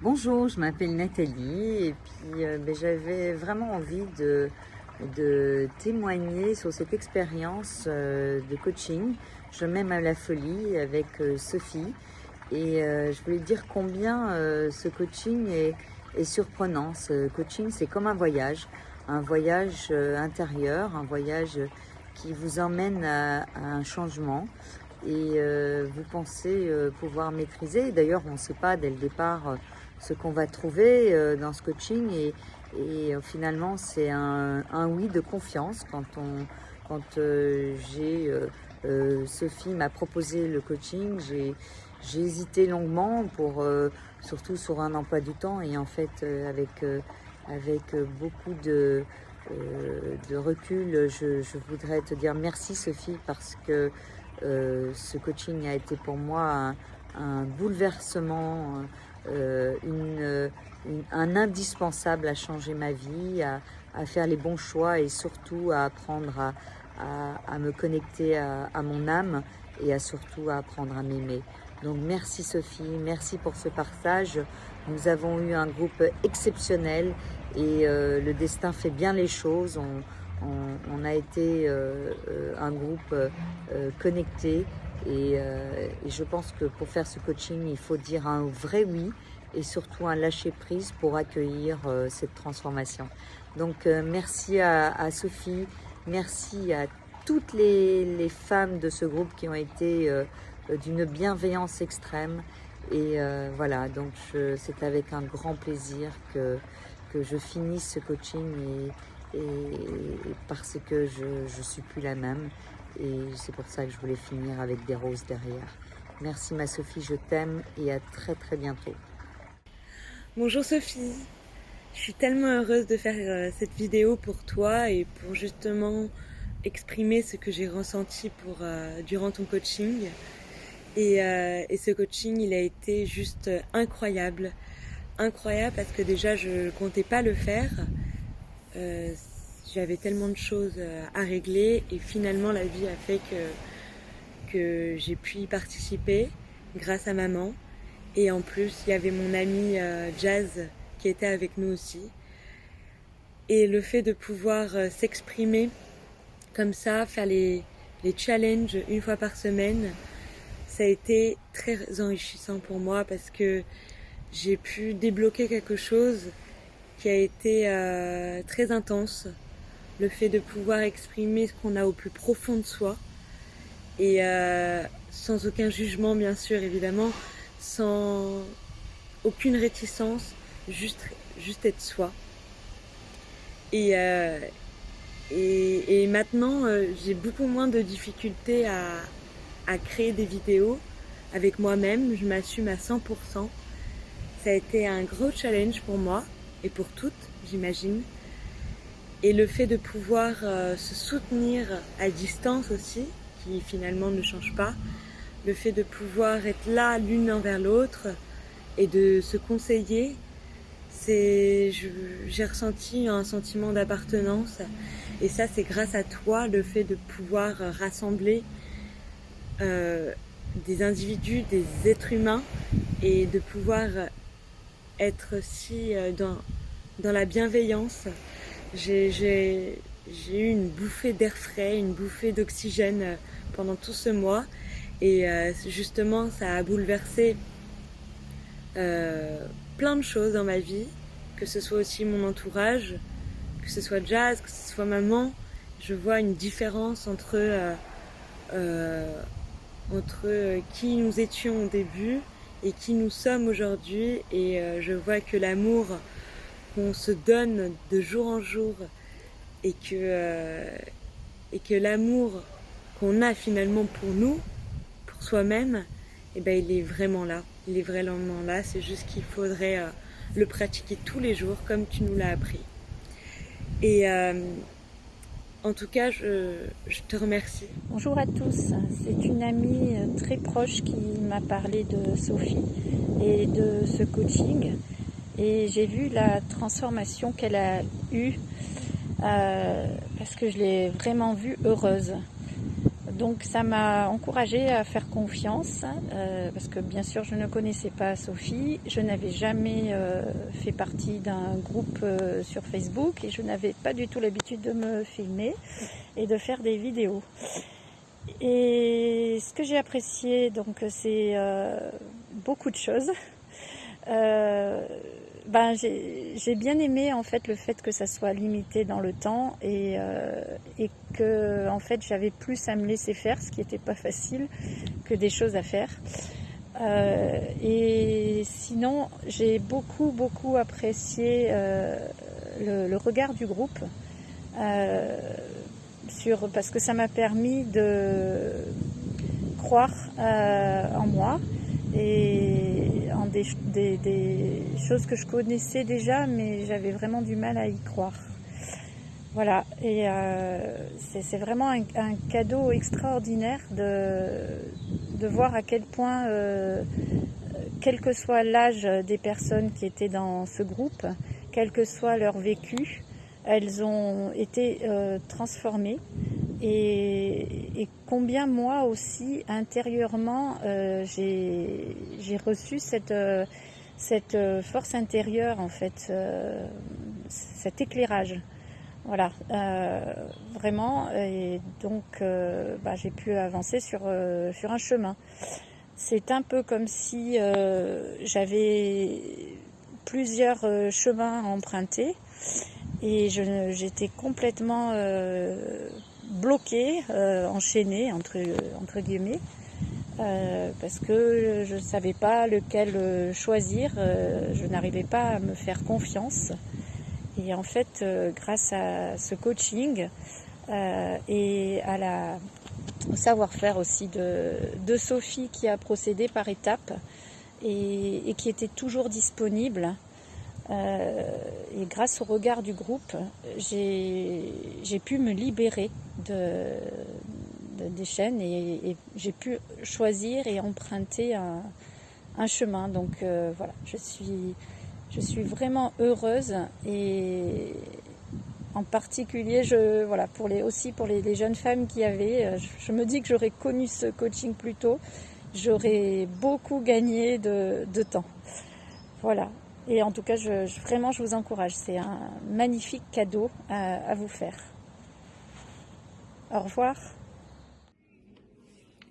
Bonjour, je m'appelle Nathalie et puis j'avais vraiment envie de témoigner sur cette expérience de coaching. Je m'aime à la folie avec Sophie et je voulais dire combien ce coaching est surprenant. Ce coaching, c'est comme un voyage intérieur, un voyage qui vous emmène à un changement. Et vous pensez pouvoir maîtriser. D'ailleurs, on ne sait pas dès le départ ce qu'on va trouver dans ce coaching et finalement c'est un oui de confiance quand Sophie m'a proposé le coaching, j'ai hésité longuement pour surtout sur un emploi du temps et en fait avec beaucoup de recul, je voudrais te dire merci Sophie parce que ce coaching a été pour moi un bouleversement, un indispensable à changer ma vie, à faire les bons choix et surtout à apprendre à me connecter à mon âme et surtout à apprendre à m'aimer. Donc merci Sophie, merci pour ce partage. Nous avons eu un groupe exceptionnel et le destin fait bien les choses. On a été un groupe connecté et je pense que pour faire ce coaching, il faut dire un vrai oui et surtout un lâcher-prise pour accueillir cette transformation. Donc merci à Sophie, merci à toutes les femmes de ce groupe qui ont été d'une bienveillance extrême et voilà, donc c'est avec un grand plaisir que je finisse ce coaching et parce que je suis plus la même et c'est pour ça que je voulais finir avec des roses derrière. Merci ma Sophie, je t'aime et à très très bientôt. Bonjour Sophie, je suis tellement heureuse de faire cette vidéo pour toi et pour justement exprimer ce que j'ai ressenti durant ton coaching. Et ce coaching, il a été juste incroyable. Incroyable parce que déjà, je comptais pas le faire. J'avais tellement de choses à régler et finalement, la vie a fait que j'ai pu y participer grâce à maman. Et en plus, il y avait mon ami Jazz qui était avec nous aussi. Et le fait de pouvoir s'exprimer comme ça, faire les challenges une fois par semaine, ça a été très enrichissant pour moi parce que j'ai pu débloquer quelque chose qui a été très intense. Le fait de pouvoir exprimer ce qu'on a au plus profond de soi et sans aucun jugement bien sûr évidemment, sans aucune réticence, juste être soi. Et maintenant, j'ai beaucoup moins de difficultés à créer des vidéos avec moi-même. Je m'assume à 100%. Ça a été un gros challenge pour moi et pour toutes, j'imagine. Et le fait de pouvoir se soutenir à distance aussi, qui finalement ne change pas. Le fait de pouvoir être là l'une envers l'autre et de se conseiller, j'ai ressenti un sentiment d'appartenance et ça c'est grâce à toi, le fait de pouvoir rassembler des individus, des êtres humains et de pouvoir être si dans la bienveillance. J'ai eu une bouffée d'air frais, une bouffée d'oxygène pendant tout ce mois et justement ça a bouleversé plein de choses dans ma vie, que ce soit aussi mon entourage, que ce soit Jazz, que ce soit maman. Je vois une différence entre qui nous étions au début et qui nous sommes aujourd'hui et je vois que l'amour qu'on se donne de jour en jour et que l'amour qu'on a finalement pour nous, pour soi-même, eh ben, il est vraiment là. Il est vraiment là, c'est juste qu'il faudrait le pratiquer tous les jours comme tu nous l'as appris. Et en tout cas, je te remercie. Bonjour à tous, c'est une amie très proche qui m'a parlé de Sophie et de ce coaching et j'ai vu la transformation qu'elle a eue parce que je l'ai vraiment vue heureuse. Donc ça m'a encouragée à faire confiance parce que bien sûr je ne connaissais pas Sophie, je n'avais jamais fait partie d'un groupe sur Facebook et je n'avais pas du tout l'habitude de me filmer et de faire des vidéos. Et ce que j'ai apprécié, donc, c'est beaucoup de choses. J'ai bien aimé en fait le fait que ça soit limité dans le temps et que en fait j'avais plus à me laisser faire, ce qui n'était pas facile, que des choses à faire. Et sinon, j'ai beaucoup apprécié le regard du groupe. Parce que ça m'a permis de croire en moi et en des choses que je connaissais déjà, mais j'avais vraiment du mal à y croire. Voilà, et c'est vraiment un cadeau extraordinaire de voir à quel point, quel que soit l'âge des personnes qui étaient dans ce groupe, quel que soit leur vécu, elles ont été transformées et combien moi aussi intérieurement j'ai reçu cette force intérieure en fait, cet éclairage. Voilà, vraiment, et donc j'ai pu avancer sur un chemin. C'est un peu comme si j'avais plusieurs chemins à emprunter. Et j'étais complètement bloquée, enchaînée entre guillemets, parce que je ne savais pas lequel choisir, je n'arrivais pas à me faire confiance. Et en fait, grâce à ce coaching et au savoir-faire aussi de Sophie qui a procédé par étapes et qui était toujours disponible, et grâce au regard du groupe, j'ai pu me libérer des chaînes et j'ai pu choisir et emprunter un chemin. Donc voilà, je suis vraiment heureuse et en particulier, pour les jeunes femmes qui avaient, je me dis que j'aurais connu ce coaching plus tôt, j'aurais beaucoup gagné de temps. Voilà. Et en tout cas, vraiment, je vous encourage. C'est un magnifique cadeau à vous faire. Au revoir.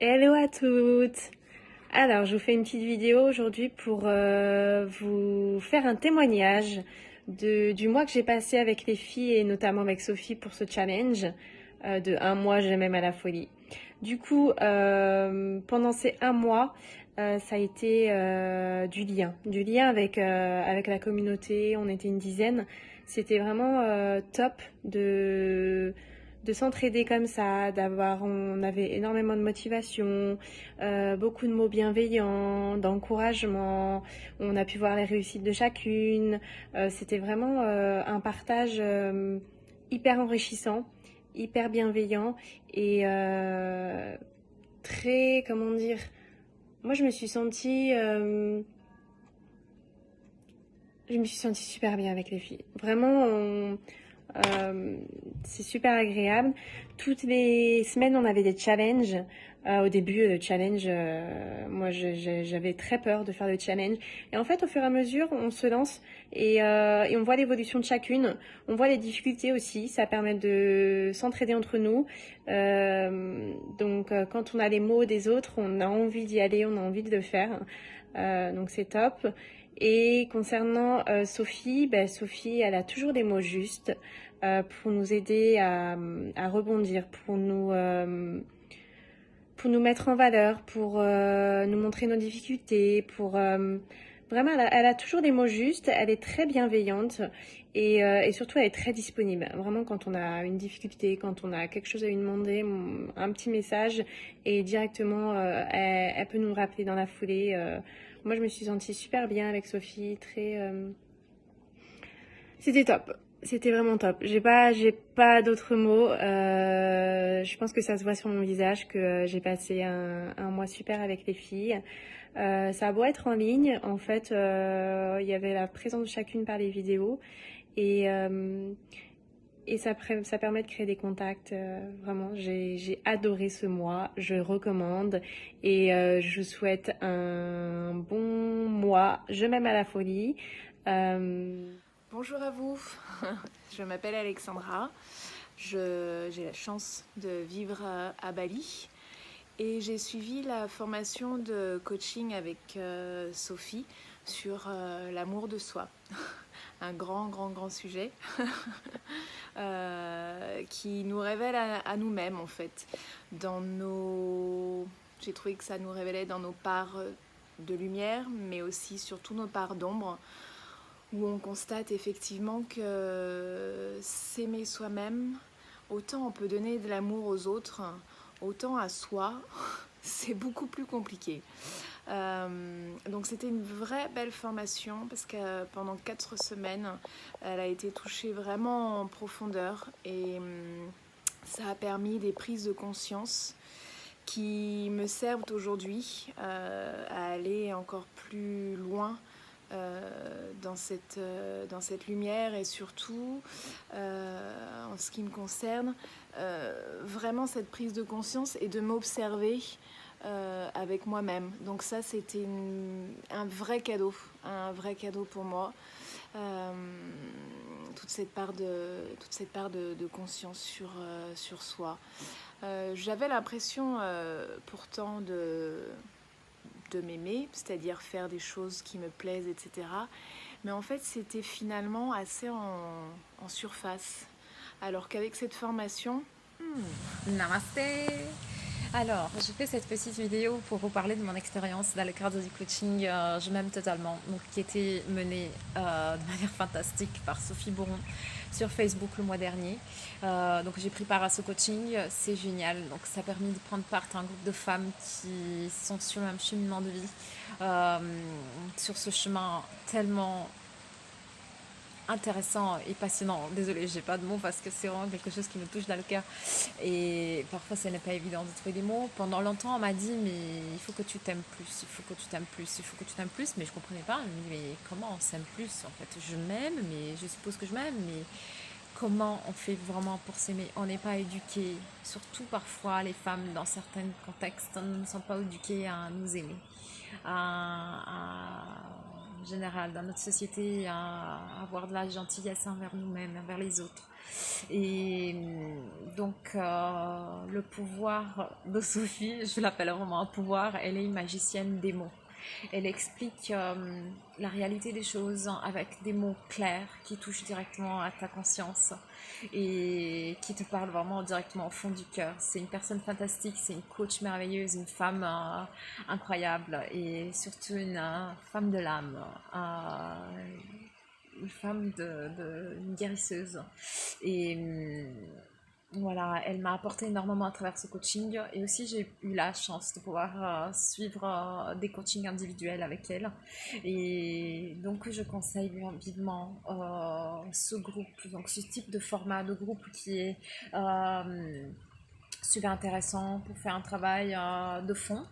Hello à toutes. Alors, je vous fais une petite vidéo aujourd'hui pour vous faire un témoignage du mois que j'ai passé avec les filles et notamment avec Sophie pour ce challenge de 1 mois, je m'aime à la folie. Du coup, pendant ces 1 mois, ça a été du lien avec la communauté. On était une dizaine. C'était vraiment top de s'entraider comme ça, on avait énormément de motivation, beaucoup de mots bienveillants, d'encouragement. On a pu voir les réussites de chacune. C'était vraiment un partage hyper enrichissant, hyper bienveillant et très, comment dire, moi je me suis sentie super bien avec les filles. Vraiment, c'est super agréable. Toutes les semaines, on avait des challenges. Au début, le challenge, moi j'avais très peur de faire le challenge. Et en fait, au fur et à mesure, on se lance et on voit l'évolution de chacune. On voit les difficultés aussi. Ça permet de s'entraider entre nous. Donc, quand on a les mots des autres, on a envie d'y aller, on a envie de le faire. Donc, c'est top. Et concernant Sophie, Sophie, elle a toujours des mots justes pour nous aider à rebondir, pour nous mettre en valeur, pour nous montrer nos difficultés, pour vraiment, elle a toujours des mots justes, elle est très bienveillante et surtout elle est très disponible. Vraiment, quand on a une difficulté, quand on a quelque chose à lui demander, un petit message et directement elle peut nous rappeler dans la foulée. Moi, je me suis sentie super bien avec Sophie, c'était top. C'était vraiment top. J'ai pas d'autres mots. Je pense que ça se voit sur mon visage que j'ai passé un mois super avec les filles. Ça a beau être en ligne, en fait, il y avait la présence de chacune par les vidéos et et ça permet de créer des contacts. Vraiment, j'ai adoré ce mois, je recommande et je vous souhaite un bon mois. Je m'aime à la folie. Bonjour à vous, je m'appelle Alexandra, j'ai la chance de vivre à Bali et j'ai suivi la formation de coaching avec Sophie sur l'amour de soi. Un grand sujet qui nous révèle à nous-mêmes en fait. J'ai trouvé que ça nous révélait dans nos parts de lumière, mais aussi surtout nos parts d'ombre, où on constate effectivement que s'aimer soi-même, autant on peut donner de l'amour aux autres, autant à soi, c'est beaucoup plus compliqué. Donc c'était une vraie belle formation parce que pendant 4 semaines, elle a été touchée vraiment en profondeur et ça a permis des prises de conscience qui me servent aujourd'hui à aller encore plus loin dans cette lumière et surtout en ce qui me concerne vraiment cette prise de conscience et de m'observer avec moi-même. Donc ça c'était un vrai cadeau pour moi, toute cette part de conscience sur soi. J'avais l'impression pourtant de m'aimer, c'est-à-dire faire des choses qui me plaisent, etc. Mais en fait, c'était finalement assez en surface. Alors qu'avec cette formation... Namaste. Alors, je fais cette petite vidéo pour vous parler de mon expérience dans le cadre du coaching Je m'aime totalement, donc, qui était menée de manière fantastique par Sophie Bourron sur Facebook le mois dernier. Donc j'ai pris part à ce coaching, c'est génial. Donc ça a permis de prendre part à un groupe de femmes qui sont sur le même cheminement de vie, sur ce chemin tellement intéressant et passionnant. Désolée, j'ai pas de mots parce que c'est vraiment quelque chose qui me touche dans le cœur et parfois ce n'est pas évident de trouver des mots. Pendant longtemps on m'a dit mais il faut que tu t'aimes plus, il faut que tu t'aimes plus, il faut que tu t'aimes plus, mais je comprenais pas. Je me dis mais comment on s'aime plus en fait? Je m'aime, mais je suppose que je m'aime, mais comment on fait vraiment pour s'aimer? On n'est pas éduqués, surtout parfois les femmes dans certains contextes ne sont pas éduquées à nous aimer, en général dans notre société, à avoir de la gentillesse envers nous-mêmes, envers les autres. Et donc le pouvoir de Sophie, je l'appelle vraiment un pouvoir, elle est une magicienne des mots. Elle explique la réalité des choses avec des mots clairs qui touchent directement à ta conscience et qui te parlent vraiment directement au fond du cœur. C'est une personne fantastique, c'est une coach merveilleuse, une femme incroyable et surtout une femme de l'âme, une femme une guérisseuse. Et voilà, elle m'a apporté énormément à travers ce coaching et aussi j'ai eu la chance de pouvoir suivre des coachings individuels avec elle et donc je conseille vivement ce groupe, donc ce type de format de groupe qui est super intéressant pour faire un travail de fond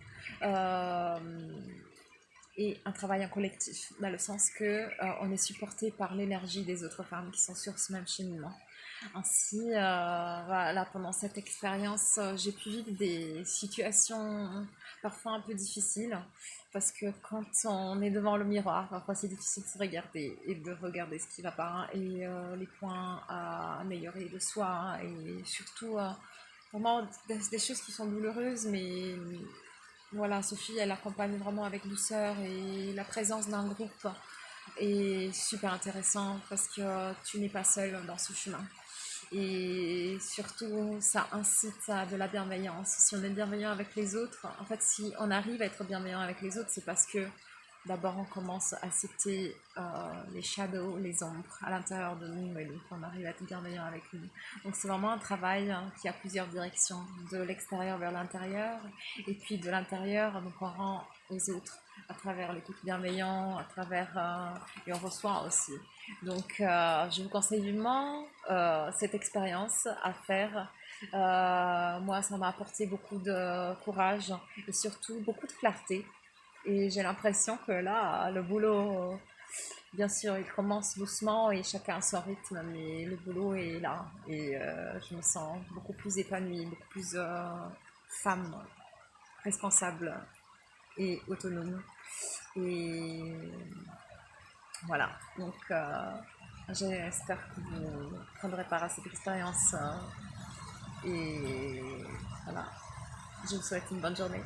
et un travail en collectif dans le sens que on est supporté par l'énergie des autres femmes qui sont sur ce même cheminement. Ainsi, voilà, pendant cette expérience, j'ai pu vivre des situations parfois un peu difficiles parce que quand on est devant le miroir, parfois c'est difficile de se regarder et de regarder ce qui va pas et les points à améliorer de soi et surtout vraiment des choses qui sont douloureuses, mais voilà, Sophie, elle accompagne vraiment avec douceur et la présence d'un groupe est super intéressant parce que tu n'es pas seule dans ce chemin. Et surtout, ça incite à de la bienveillance. Si on est bienveillant avec les autres, en fait, si on arrive à être bienveillant avec les autres, c'est parce que d'abord on commence à accepter les shadows, les ombres à l'intérieur de nous et donc on arrive à être bienveillant avec nous. Donc c'est vraiment un travail qui a plusieurs directions, de l'extérieur vers l'intérieur et puis de l'intérieur, donc on rend aux autres à travers l'écoute bienveillant, à travers et on reçoit aussi. Donc je vous conseille vivement cette expérience à faire. Moi ça m'a apporté beaucoup de courage et surtout beaucoup de clarté et j'ai l'impression que là le boulot bien sûr, il commence doucement et chacun a son rythme, mais le boulot est là. Et je me sens beaucoup plus épanouie, beaucoup plus femme, responsable et autonome. Et voilà, donc j'espère que vous prendrez part à cette expérience. Et voilà, je vous souhaite une bonne journée.